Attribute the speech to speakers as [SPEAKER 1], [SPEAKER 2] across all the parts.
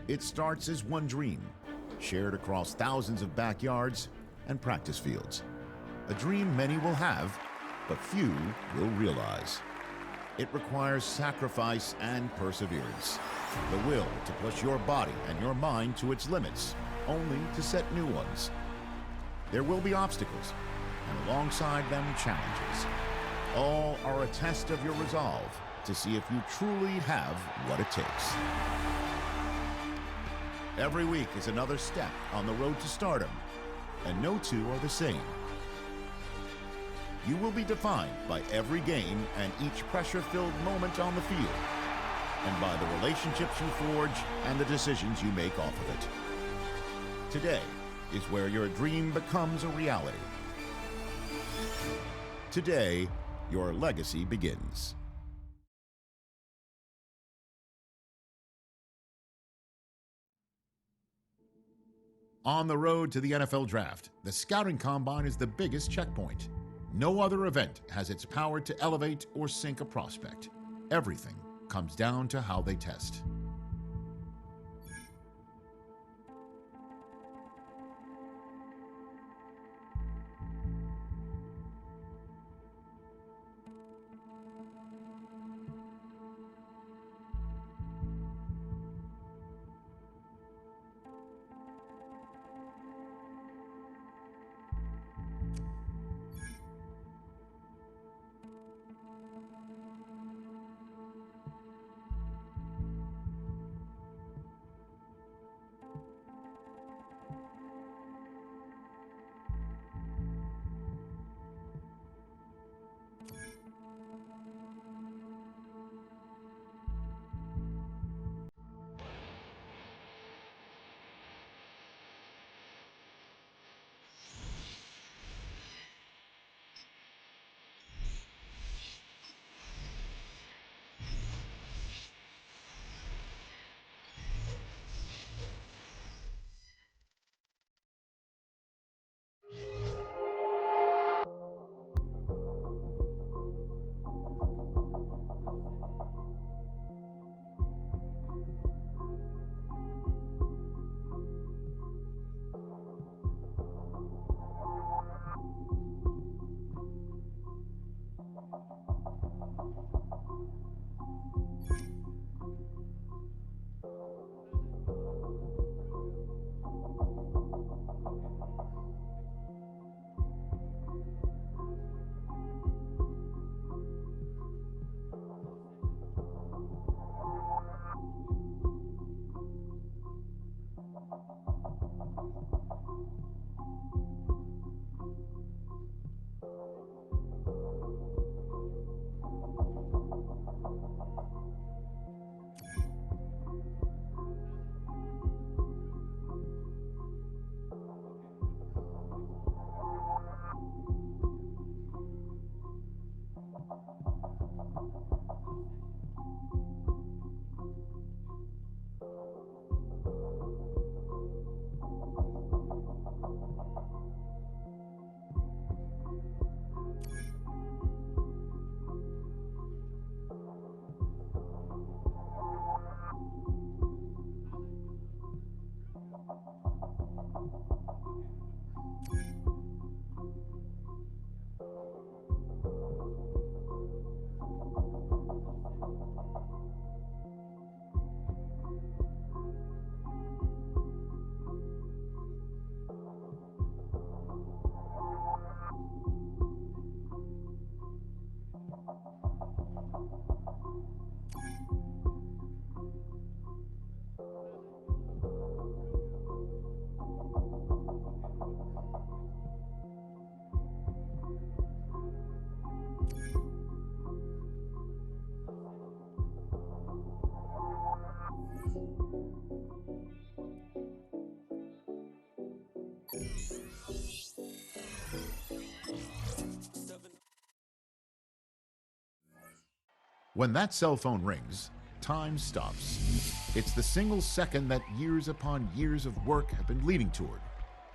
[SPEAKER 1] It starts as one dream, shared across thousands of backyards and practice fields. A dream many will have, but few will realize. It requires sacrifice and perseverance, the will to push your body and your mind to its limits, only to set new ones. There will be obstacles, and alongside them, challenges. All are a test of your resolve to see if you truly have what it takes. Every week is another step on the road to stardom, and no two are the same. You will be defined by every game and each pressure-filled moment on the field, and by the relationships you forge and the decisions you make off of it. Today is where your dream becomes a reality. Today, your legacy begins. On the road to the NFL Draft, the Scouting Combine is the biggest checkpoint. No other event has its power to elevate or sink a prospect. Everything comes down to how they test. When that cell phone rings, time stops. It's the single second that years upon years of work have been leading toward,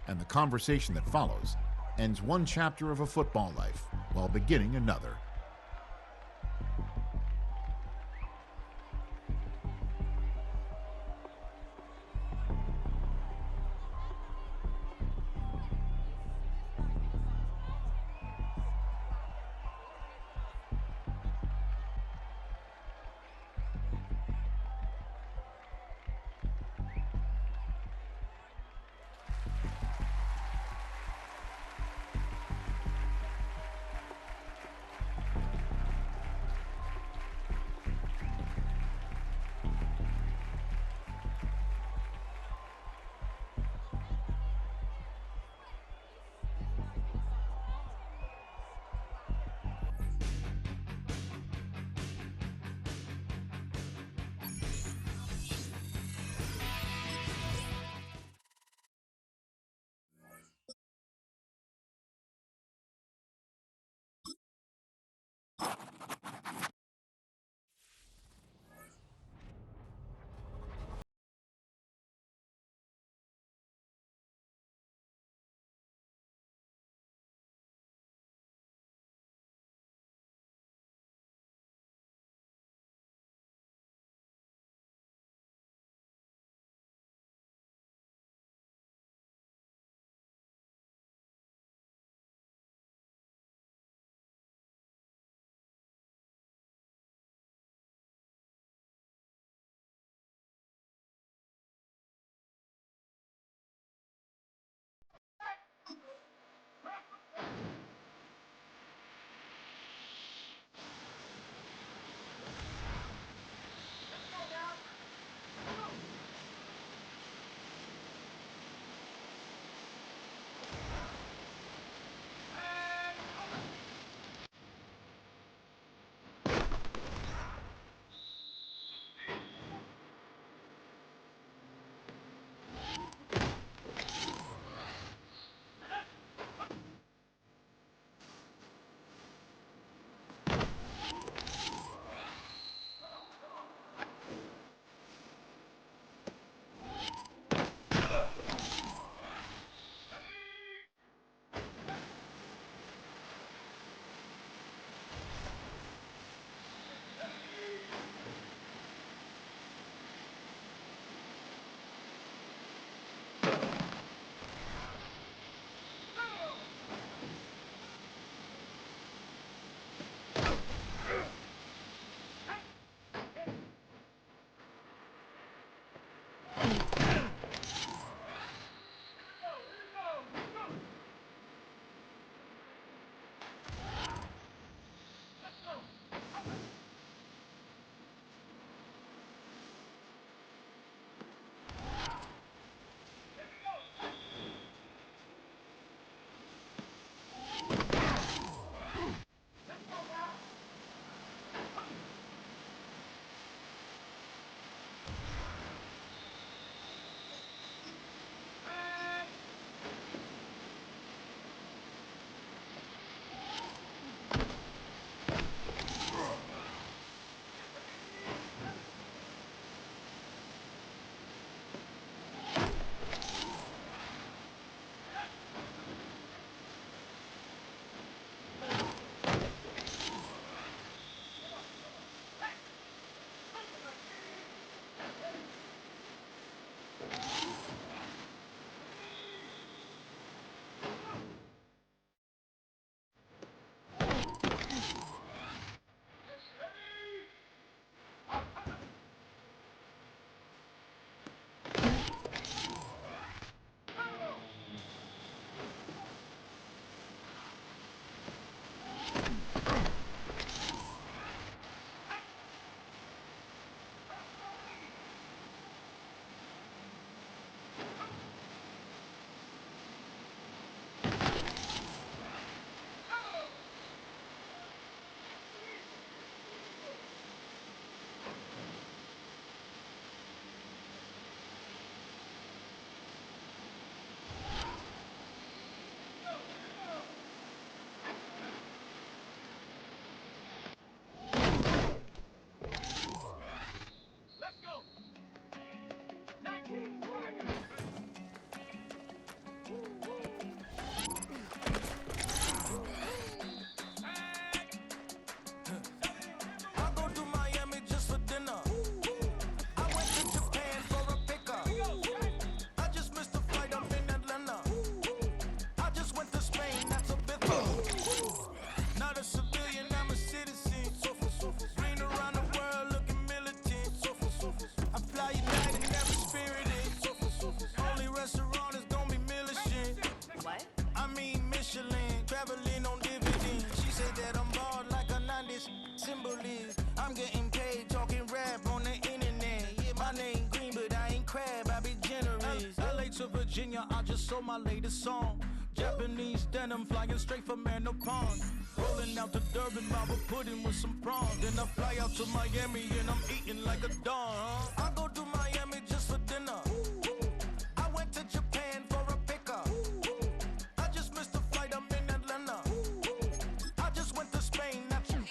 [SPEAKER 1] and the conversation that follows ends one chapter of a football life while beginning another.
[SPEAKER 2] crab, I be generous. LA to Virginia, I just sold my latest song. Japanese denim flying straight from Manopon. Rolling out to Durban, Baba pudding with some prawns. Then I fly out to Miami and I'm eating like a don. I go to Miami just for dinner. I went to Japan for a pickup. I just missed a flight, I'm in Atlanta. I just went to Spain, not you.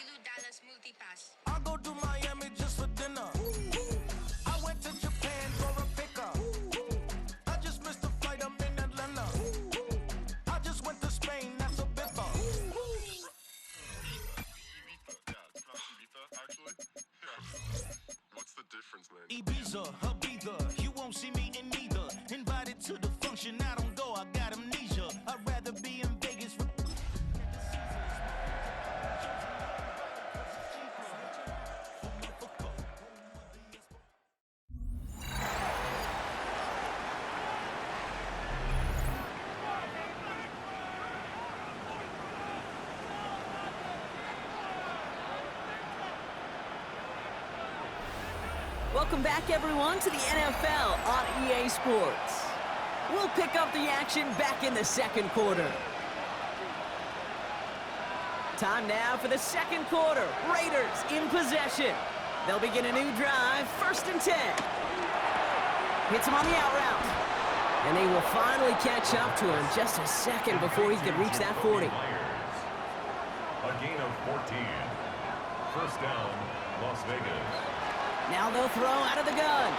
[SPEAKER 2] I go to Miami just for dinner. I went to Japan for a pickup. I just missed a flight, I'm in Atlanta. I just went to Spain, that's a biffa.
[SPEAKER 3] Actually? Yeah. What's the difference, man?
[SPEAKER 2] Ibiza, Ibiza, you won't see me in neither. Invited to the function, I don't go, I got amnesia. I'd rather be in Vegas for
[SPEAKER 4] Welcome back, everyone, to the NFL on EA Sports. We'll pick up the action back in the second quarter. Time now for the second quarter. Raiders in possession. They'll begin a new drive, 1st and 10. Hits him on the out route. And they will finally catch up to him just a second before he could reach that 40.
[SPEAKER 5] A gain of 14. First down, Las Vegas.
[SPEAKER 4] Now they'll throw out of the gun.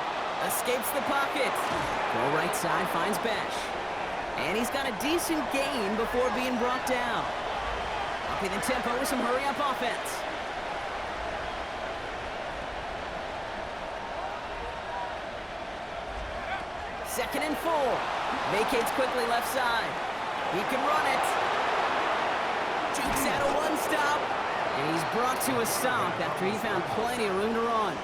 [SPEAKER 4] Escapes the pocket. Go right side, finds Besh. And he's got a decent gain before being brought down. Upping the tempo with some hurry-up offense. Second and 4. Vacates quickly left side. He can run it. Takes out a one-stop. And he's brought to a stop after he found plenty of room to run.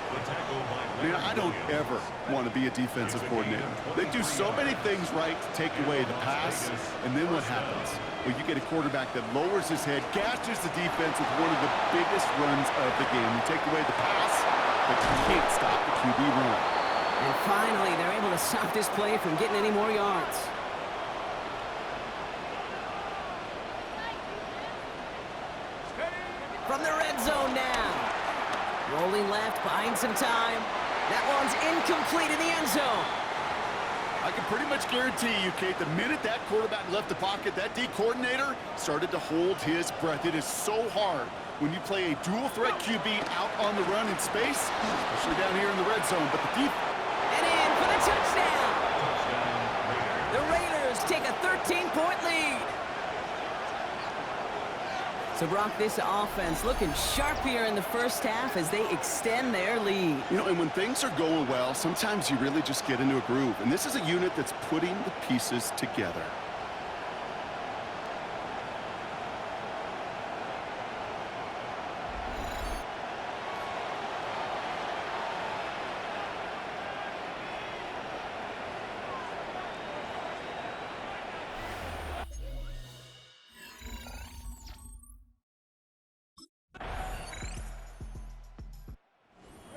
[SPEAKER 6] Man, I don't ever want to be a defensive coordinator. They do so many things right to take away the pass, and then what happens? Well, you get a quarterback that lowers his head, gashes the defense with one of the biggest runs of the game. You take away the pass, but you can't stop the QB run.
[SPEAKER 4] And finally, they're able to stop this play from getting any more yards. From the red zone now. Rolling left, buying some time. That one's incomplete in the end zone.
[SPEAKER 6] I can pretty much guarantee you, Kate, the minute that quarterback left the pocket, that D coordinator started to hold his breath. It is so hard when you play a dual-threat QB out on the run in space, especially down here in the red zone. But the deep...
[SPEAKER 4] And in for the touchdown. The Raiders take a 13-point lead. So, Brock, this offense looking sharp here in the first half as they extend their lead.
[SPEAKER 6] You know, and when things are going well, sometimes you really just get into a groove. And this is a unit that's putting the pieces together.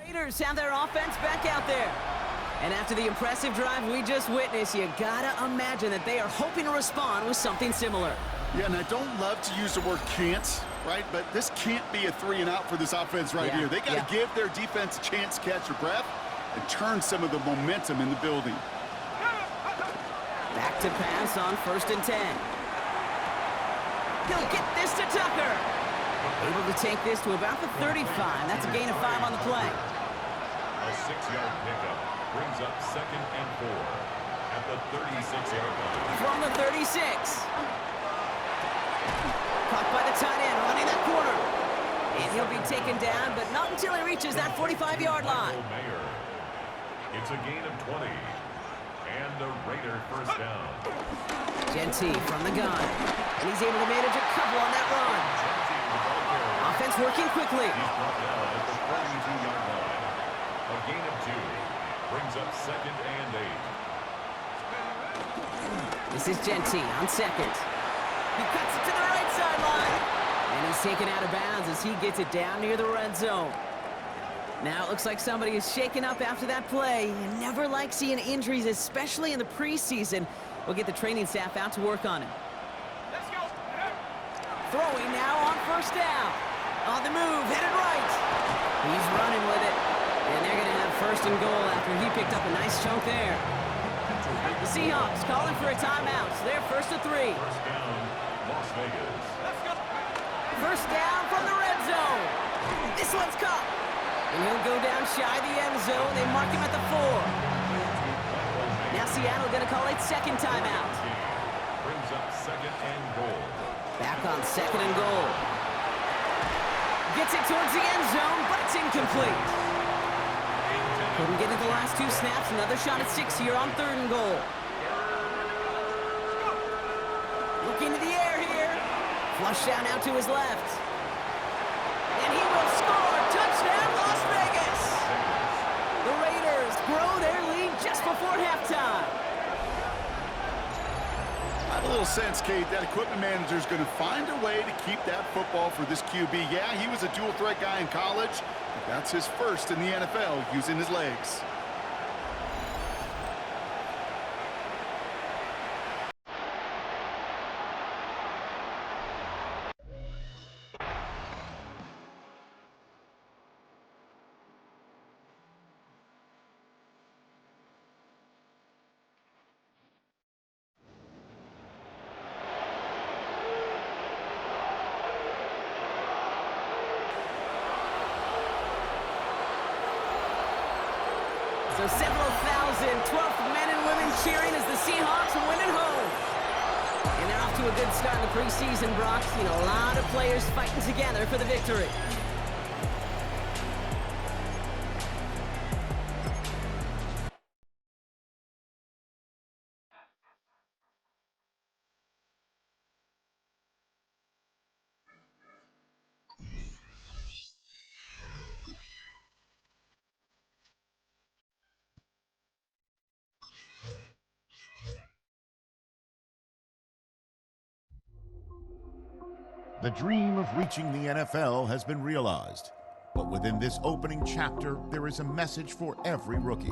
[SPEAKER 4] Raiders have their offense back out there. And after the impressive drive we just witnessed, you gotta imagine that they are hoping to respond with something similar.
[SPEAKER 6] Yeah, and I don't love to use the word can't, right? But this can't be a 3-and-out for this offense right here. They got to give their defense a chance to catch their breath and turn some of the momentum in the building.
[SPEAKER 4] Back to pass on 1st and 10. He'll get this to Tucker. Able to take this to about the 35. That's a gain of 5 on the play.
[SPEAKER 5] A 6-yard pickup brings up 2nd and 4 at the 36-yard line.
[SPEAKER 4] From the 36. Caught by the tight end, running that corner. And he'll be taken down, but not until he reaches that 45-yard line.
[SPEAKER 5] It's a gain of 20. And a Raider first down.
[SPEAKER 4] Genty from the gun. And he's able to manage a couple on that run. Offense working quickly.
[SPEAKER 5] He's brought down at the 42-yard line. A gain of 2 brings up 2nd and 8.
[SPEAKER 4] This is Genty on 2nd. He cuts it to the right sideline. And he's taken out of bounds as he gets it down near the red zone. Now it looks like somebody is shaken up after that play. You never like seeing injuries, especially in the preseason. We'll get the training staff out to work on him.
[SPEAKER 7] Let's go.
[SPEAKER 4] Throwing now on first down. On the move, headed right. He's running with it. And they're going to have first and goal after he picked up a nice chunk there. The Seahawks calling for a timeout. So they're first to 3.
[SPEAKER 5] First down, Las Vegas.
[SPEAKER 7] Let's go.
[SPEAKER 4] First down from the red zone. This one's caught. And he'll go down shy of the end zone. They mark him at the 4. Now Seattle going to call it second timeout.
[SPEAKER 5] Brings up second and goal.
[SPEAKER 4] Back on second and goal. Gets it towards the end zone, but it's incomplete. Couldn't get it the last 2 snaps. Another shot at 6 here on third and goal. Looking to the air here. Flush down out to his left. And he will score. Touchdown, Las Vegas. The Raiders grow their lead just before halftime.
[SPEAKER 6] I have a little sense, Kate, that equipment manager is going to find a way to keep that football for this QB. Yeah, he was a dual threat guy in college, but that's his first in the NFL using his legs.
[SPEAKER 4] So several thousand 12th men and women cheering as the Seahawks win at home. And they're off to a good start in the preseason, Brock. Seen a lot of players fighting together for the victory.
[SPEAKER 1] The dream of reaching the NFL has been realized. But within this opening chapter, there is a message for every rookie.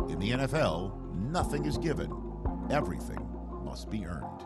[SPEAKER 1] In the NFL, nothing is given. Everything must be earned.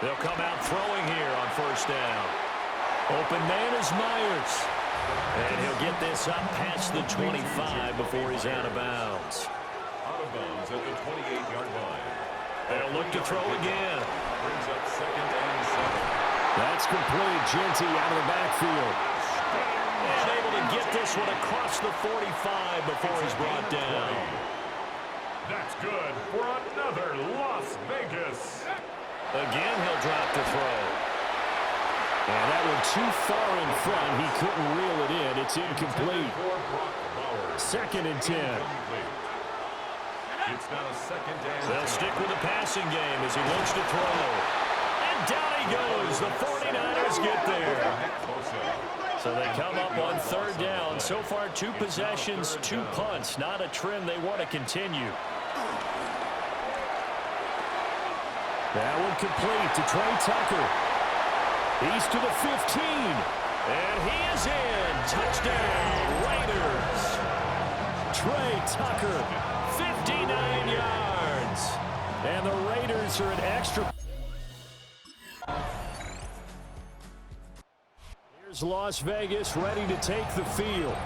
[SPEAKER 7] They'll come out throwing here on first down. Open man is Myers. And he'll get this up past the 25 before he's out of bounds.
[SPEAKER 5] Out of bounds at the 28-yard line.
[SPEAKER 7] They'll look to throw again.
[SPEAKER 5] Brings up 2nd and 7.
[SPEAKER 7] That's complete. Genty out of the backfield. And able to get this one across the 45 before he's brought down.
[SPEAKER 5] That's good for another Las Vegas.
[SPEAKER 7] Again, he'll drop to throw. And that one too far in front. He couldn't reel it in. It's incomplete. 2nd and 10.
[SPEAKER 5] It's now 2nd and 10.
[SPEAKER 7] They'll stick with the passing game as he looks to throw. And down he goes. The 49ers get there. So they come up on 3rd down. So far, 2 possessions, 2 punts. Not a trend they want to continue. That one complete to Trey Tucker. He's to the 15. And he is in. Touchdown, Raiders. Trey Tucker, 59 yards. And the Raiders are an extra. Here's Las Vegas ready to take the field.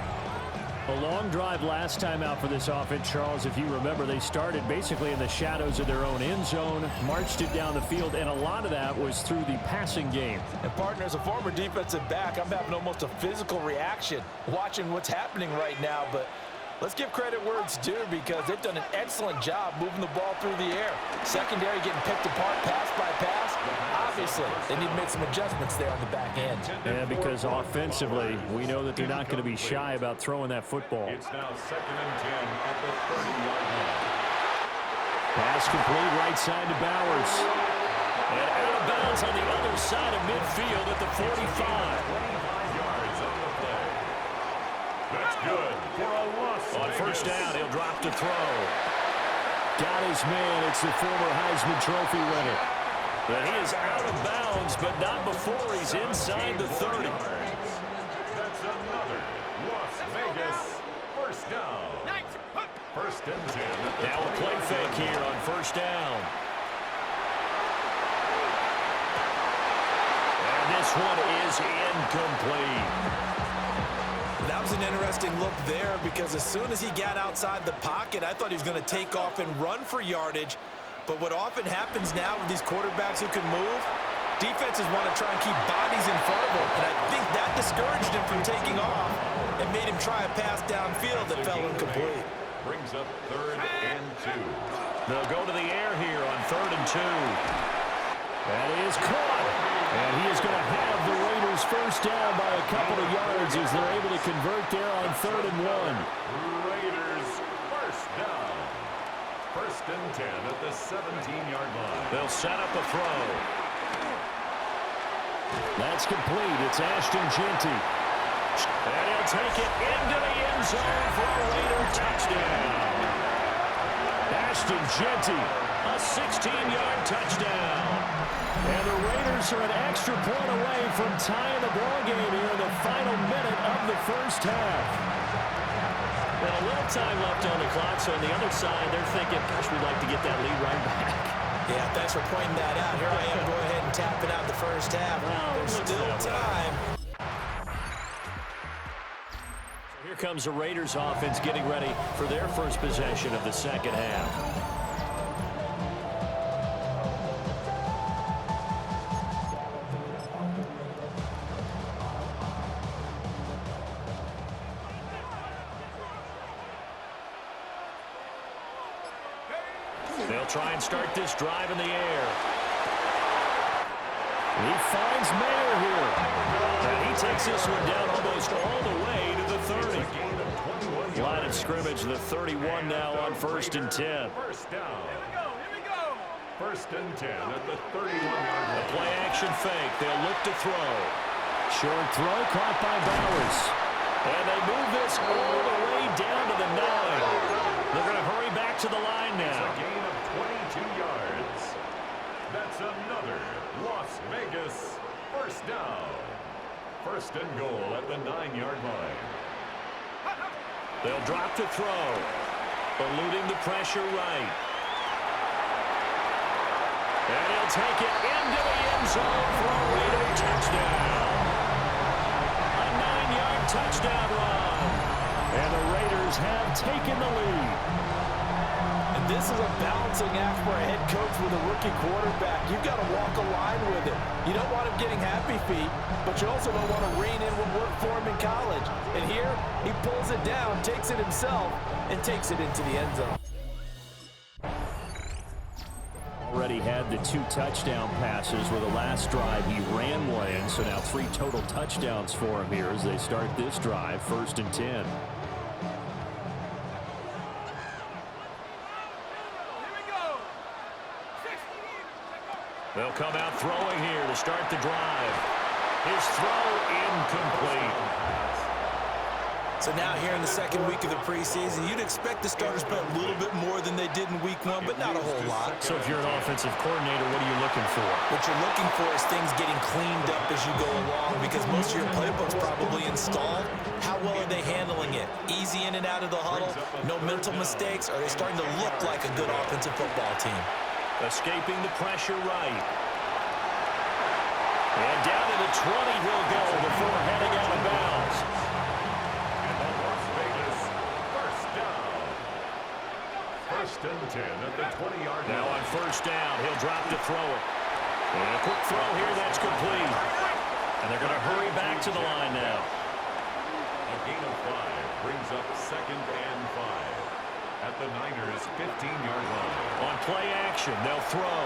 [SPEAKER 7] A long drive last time out for this offense, Charles. If you remember, they started basically in the shadows of their own end zone, marched it down the field, and a lot of that was through the passing game.
[SPEAKER 8] And, partner, as a former defensive back, I'm having almost a physical reaction watching what's happening right now. But let's give credit where it's due because they've done an excellent job moving the ball through the air. Secondary getting picked apart pass by pass. Obviously, they need to make some adjustments there on the back end.
[SPEAKER 7] Yeah, because offensively, we know that they're not going to be shy about throwing that football.
[SPEAKER 5] It's now 2nd and 10 at the 30-yard line.
[SPEAKER 7] Pass complete right side to Bowers. And out of bounds on the other side of midfield at the 45.
[SPEAKER 5] 25 yards on the play. That's good for a loss.
[SPEAKER 7] On first down, he'll drop to throw. Got his man. It's the former Heisman Trophy winner. But he is out of bounds, but not before he's inside the 30.
[SPEAKER 5] That's another Las Vegas first down. 1st and 10.
[SPEAKER 7] Now a play fake here on first down. And this one is incomplete.
[SPEAKER 8] That was an interesting look there because as soon as he got outside the pocket, I thought he was going to take off and run for yardage. But what often happens now with these quarterbacks who can move, defenses want to try and keep bodies in front of them. And I think that discouraged him from taking off and made him try a pass downfield that fell incomplete.
[SPEAKER 5] Brings up 3rd and 2.
[SPEAKER 7] They'll go to the air here on 3rd and 2. That is caught. And he is going to have the Raiders first down by a couple of yards as they're able to convert there on 3rd and 1.
[SPEAKER 5] Raiders first down. 1st and 10 at the 17-yard line.
[SPEAKER 7] They'll set up a throw. That's complete. It's Ashton Genty. And he'll take it into the end zone for a Raider touchdown. Ashton Genty, a 16-yard touchdown. And the Raiders are an extra point away from tying the ball game here in the final minute of the first half. And a little time left on the clock, so on the other side, they're thinking, gosh, we'd like to get that lead right back.
[SPEAKER 8] Yeah, thanks for pointing that out. Here I am, go ahead and tapping out the first half. There's still time.
[SPEAKER 7] So here comes the Raiders offense getting ready for their first possession of the second half. They'll try and start this drive in the air. He finds Mayer here. And he takes this one down almost all the way to the 30. Line of scrimmage, the 31 now on 1st and 10.
[SPEAKER 5] First down. Here we go. 1st and 10 at the 31-yard line.
[SPEAKER 7] A play action fake. They'll look to throw. Short throw caught by Bowers. And they move this all the way down to the 9. They're going to hurry back to the line now.
[SPEAKER 5] It's a gain of 22 yards. That's another Las Vegas first down. 1st and goal at the 9-yard line.
[SPEAKER 7] They'll drop to throw. Eluding the pressure right. And he'll take it into the end zone for a Raider touchdown. A 9-yard touchdown run. And the Raiders have taken the lead.
[SPEAKER 8] And this is a balancing act for a head coach with a rookie quarterback. You've got to walk a line with it. You don't want him getting happy feet, but you also don't want to rein in what worked for him in college. And here, he pulls it down, takes it himself, and takes it into the end zone.
[SPEAKER 7] Already had the 2 touchdown passes with the last drive. He ran one in, so now 3 total touchdowns for him here as they start this drive, 1st and 10. They'll come out throwing here to start the drive. His throw incomplete.
[SPEAKER 8] So now here in the second week of the preseason, you'd expect the starters to play a little bit more than they did in week 1, but not a whole lot.
[SPEAKER 7] So if you're an offensive coordinator, what are you looking for?
[SPEAKER 8] What you're looking for is things getting cleaned up as you go along, because most of your playbook's probably installed. How well are they handling it? Easy in and out of the huddle, no mental mistakes? Are they starting to look like a good offensive football team?
[SPEAKER 7] Escaping the pressure right. And down to the 20 he'll go before heading out of bounds.
[SPEAKER 5] And the Las Vegas first down. 1st and 10 at the 20-yard line.
[SPEAKER 7] Now on 1st down, he'll drop to throw it. And a quick throw here, that's complete. And they're going to hurry back to the line now.
[SPEAKER 5] A gain of 5 brings up 2nd and 5 at the Niners' 15-yard line.
[SPEAKER 7] On play action, they'll throw.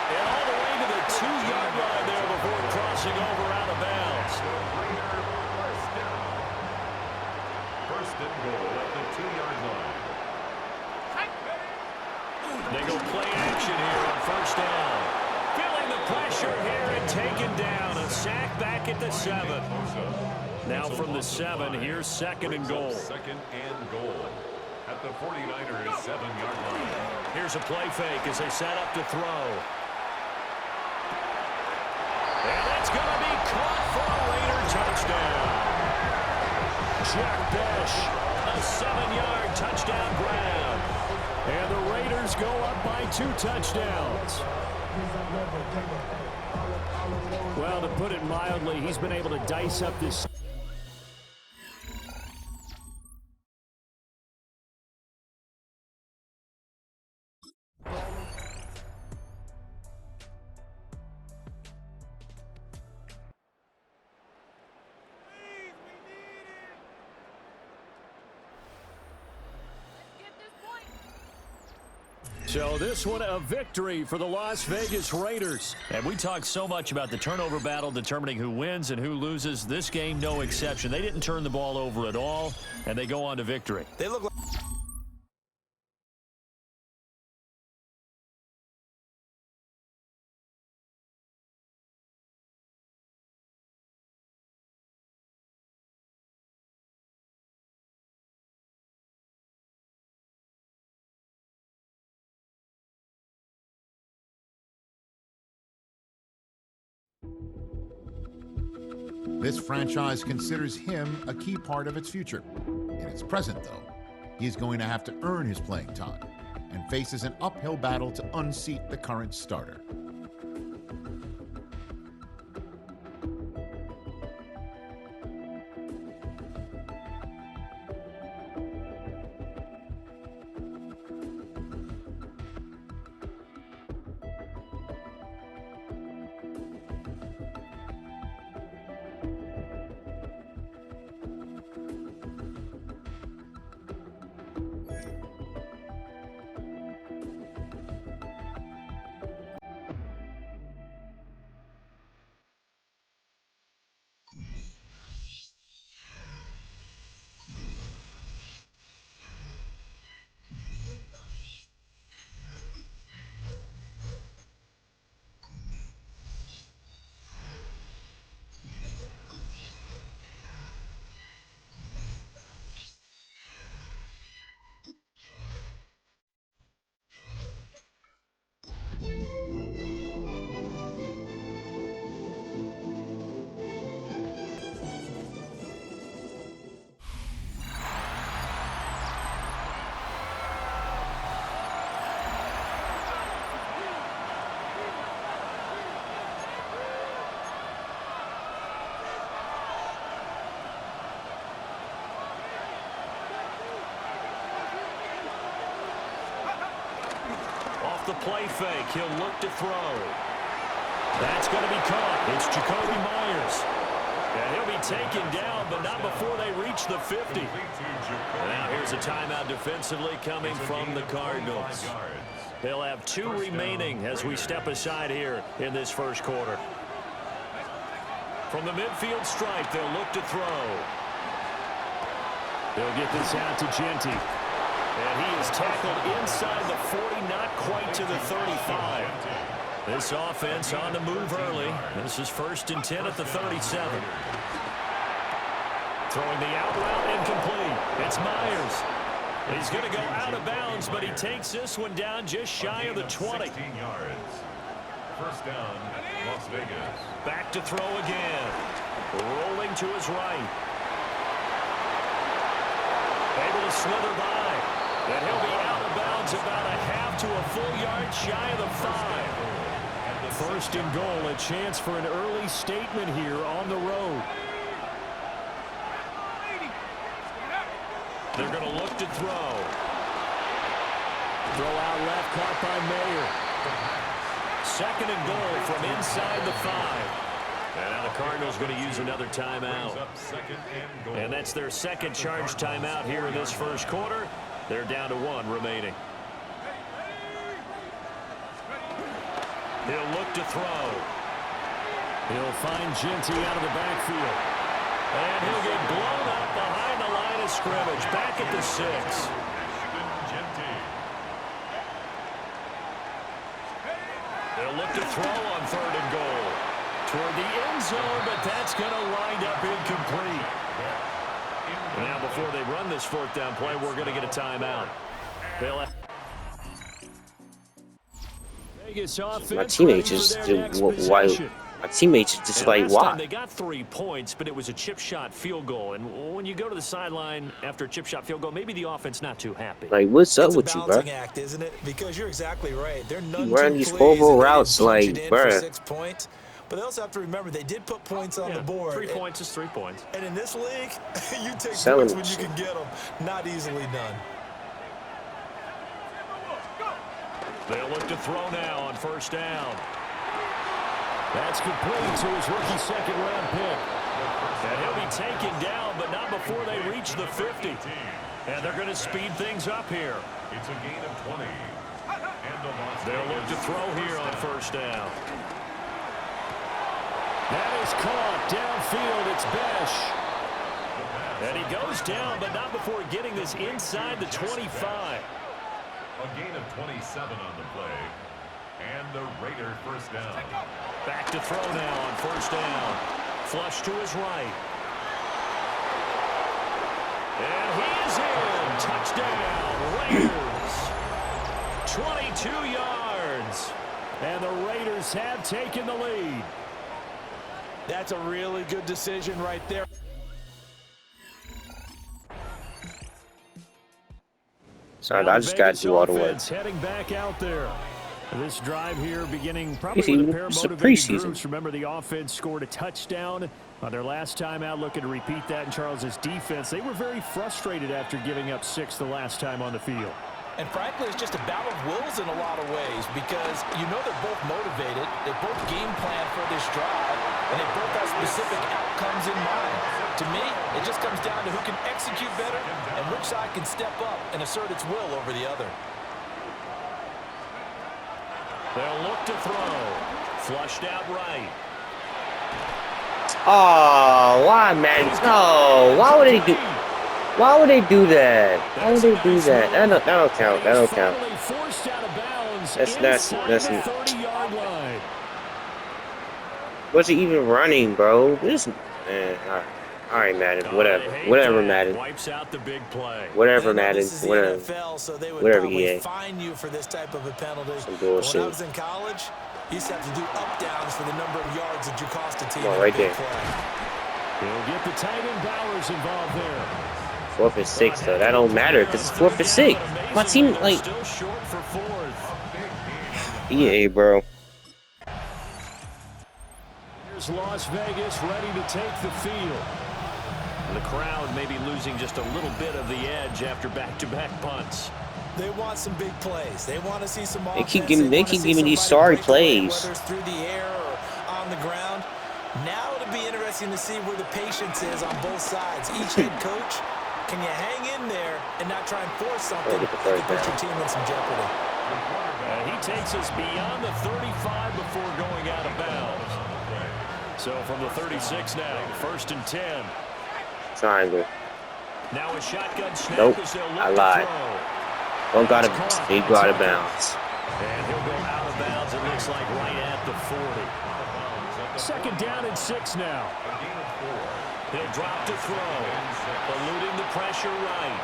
[SPEAKER 7] And all the way to the 2-yard line there before crossing over out of bounds.
[SPEAKER 5] Raider first down. 1st and goal at the 2-yard line.
[SPEAKER 7] They go play action here on 1st down. Feeling the pressure here and taken down. A sack back at the 7. Now from the 7, here's 2nd and goal.
[SPEAKER 5] 2nd and goal at the 49ers' 7-yard line.
[SPEAKER 7] Here's a play fake as they set up to throw. And it's going to be caught for a Raider touchdown. Jack Besh, a 7-yard touchdown grab. And the Raiders go up by 2 touchdowns. Well, to put it mildly, he's been able to dice up this. So this one a victory for the Las Vegas Raiders. And we talked so much about the turnover battle determining who wins and who loses. This game, no exception. They didn't turn the ball over at all, and they go on to victory.
[SPEAKER 8] They look like
[SPEAKER 1] This franchise considers him a key part of its future. In its present, though, he's going to have to earn his playing time and faces an uphill battle to unseat the current starter.
[SPEAKER 7] the play fake. He'll look to throw. That's going to be caught. It's Jacoby Myers. And he'll be taken down, but not before they reach the 50. And now here's a timeout defensively coming from the Cardinals. They'll have 2 remaining as we step aside here in this first quarter. From the midfield stripe, they'll look to throw. They'll get this out to Genty. And he is tackled inside the 40, not quite to the 35. This offense on the move early. This is 1st and 10 at the 37. Throwing the out route incomplete. It's Myers. He's going to go out of bounds, but he takes this one down just shy of the 20.
[SPEAKER 5] 16 yards. First down, Las Vegas.
[SPEAKER 7] Back to throw again. Rolling to his right. Able to slither by. And he'll be out of bounds about a half to a full yard shy of the 5. 1st and goal, a chance for an early statement here on the road. They're going to look to throw. Throw out left, caught by Mayer. 2nd and goal from inside the 5. And now the Cardinals going to use another timeout. And that's their 2nd charge timeout here in this first quarter. They're down to 1 remaining. He'll look to throw. He'll find Genty out of the backfield. And he'll get blown up behind the line of scrimmage. Back at the 6. They'll look to throw on 3rd and goal. Toward the end zone, but that's going to wind up incomplete. Now, before they run this 4th down play, we're going to get a timeout.
[SPEAKER 9] My teammates just like, why?
[SPEAKER 7] They got 3 points, but it was a chip shot field goal. And when you go to the sideline after a chip shot field goal, maybe the offense not too happy.
[SPEAKER 9] Like, what's up with you, bro?
[SPEAKER 8] Act, isn't it? Because you're exactly right. They're
[SPEAKER 9] you run these horrible routes, like, bro.
[SPEAKER 8] 6 points. But they also have to remember they did put points on the board.
[SPEAKER 7] 3 points is 3 points.
[SPEAKER 8] And in this league, you take points when you can get them. Not easily done.
[SPEAKER 7] They'll look to throw now on 1st down. That's complete to his rookie 2nd-round pick. And he'll be taken down, but not before they reach the 50. And they're going to speed things up here.
[SPEAKER 5] It's a gain of 20.
[SPEAKER 7] They'll look to throw here on 1st down. That is caught downfield. It's Besh. And he goes down, but not before getting this inside the 25.
[SPEAKER 5] A gain of 27 on the play. And the Raider 1st down.
[SPEAKER 7] Back to throw now on 1st down. Flush to his right. And he is in. Touchdown, Raiders. 22 yards. And the Raiders have taken the lead.
[SPEAKER 8] That's a really good decision right there.
[SPEAKER 9] Sorry, I just got you all the way.
[SPEAKER 7] Heading back out there. This drive here beginning probably with a pair of motivated
[SPEAKER 9] preseason.
[SPEAKER 7] groups. Remember, the offense scored a touchdown on their last time out, looking to repeat that in Charles's defense. They were very frustrated after giving up 6 the last time on the field.
[SPEAKER 8] And frankly, it's just a battle of wills in a lot of ways because you know they're both motivated, they both game plan for this drive, and they both have specific outcomes in mind. To me, it just comes down to who can execute better and which side can step up and assert its will over the other.
[SPEAKER 7] They'll look to throw. Flushed out right.
[SPEAKER 9] Oh, why, man? No, why would they do? Why would they do that? Why would they do that? That don't count. That don't count. That's
[SPEAKER 7] 30-yard line.
[SPEAKER 9] Wasn't even running, bro. This man. All right, Madden. Whatever, Madden.
[SPEAKER 7] Wipes out the big play.
[SPEAKER 9] Whatever, Madden.
[SPEAKER 8] This is the NFL, so they would
[SPEAKER 9] whatever,
[SPEAKER 8] fine you for this type of a penalty.
[SPEAKER 9] Some bullshit.
[SPEAKER 8] When I was in college, you used to have to do up downs for the number of yards that you cost a team.
[SPEAKER 9] Oh, right there.
[SPEAKER 7] He'll get the tight end Bowers involved there.
[SPEAKER 9] 4th and 6, though. That don't matter because it's 4th and 6. My team, like,
[SPEAKER 7] Still short for 4th.
[SPEAKER 9] EA, bro.
[SPEAKER 7] Here's Las Vegas ready to take the field. The crowd maybe losing just a little bit of the edge after back-to-back punts.
[SPEAKER 8] They want some big plays. They want to see some
[SPEAKER 9] They
[SPEAKER 8] offense.
[SPEAKER 9] keep giving these
[SPEAKER 8] somebody
[SPEAKER 9] sorry
[SPEAKER 8] break away,
[SPEAKER 9] plays.
[SPEAKER 8] whether it's through the air or on the ground. Now it'll be interesting to see where the patience is on both sides. Each head coach, can you hang in there and not try and force something that could put your team in some jeopardy?
[SPEAKER 7] He takes us beyond the 35 before going out of bounds. So from the 36 now, 1st and 10.
[SPEAKER 9] Triangle.
[SPEAKER 7] Now a shotgun snap.
[SPEAKER 9] Nope,
[SPEAKER 7] as they'll look
[SPEAKER 9] I
[SPEAKER 7] to
[SPEAKER 9] lied.
[SPEAKER 7] throw.
[SPEAKER 9] Oh, got him. He got out of bounds.
[SPEAKER 7] And he'll go out of bounds, it looks like, right at the 40. 2nd down and 6 now. He'll drop to throw, eluding the pressure right.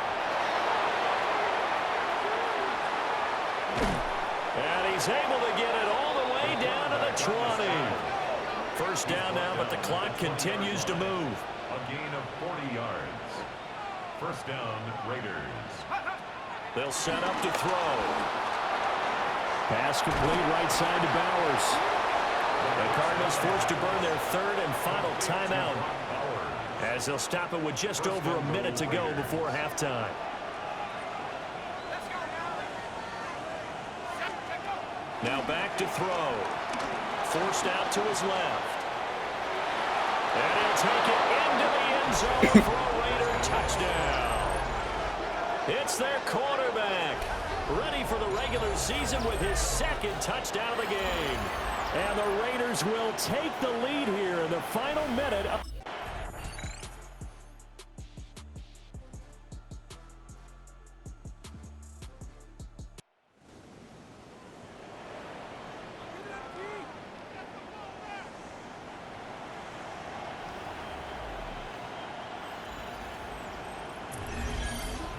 [SPEAKER 7] And he's able to get it all the way down to the 20. 1st down now, but the clock continues to move.
[SPEAKER 5] A gain of 40 yards. 1st down, Raiders.
[SPEAKER 7] They'll set up to throw. Pass complete right side to Bowers. The Cardinals forced to burn their 3rd and final timeout, as they'll stop it with just over a minute to go before halftime. Now back to throw. Forced out to his left. And he'll take it into the end zone for a Raider touchdown. It's their quarterback, ready for the regular season with his 2nd touchdown of the game. And the Raiders will take the lead here in the final minute.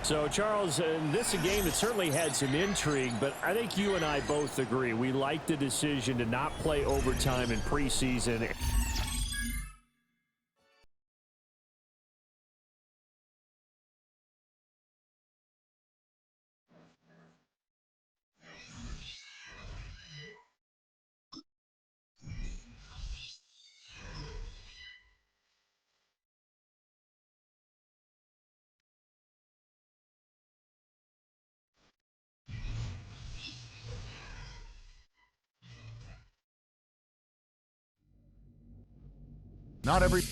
[SPEAKER 7] So, Charles, this is a game that certainly had some intrigue, but I think you and I both agree. We like the decision to not play overtime in preseason.
[SPEAKER 1] Not every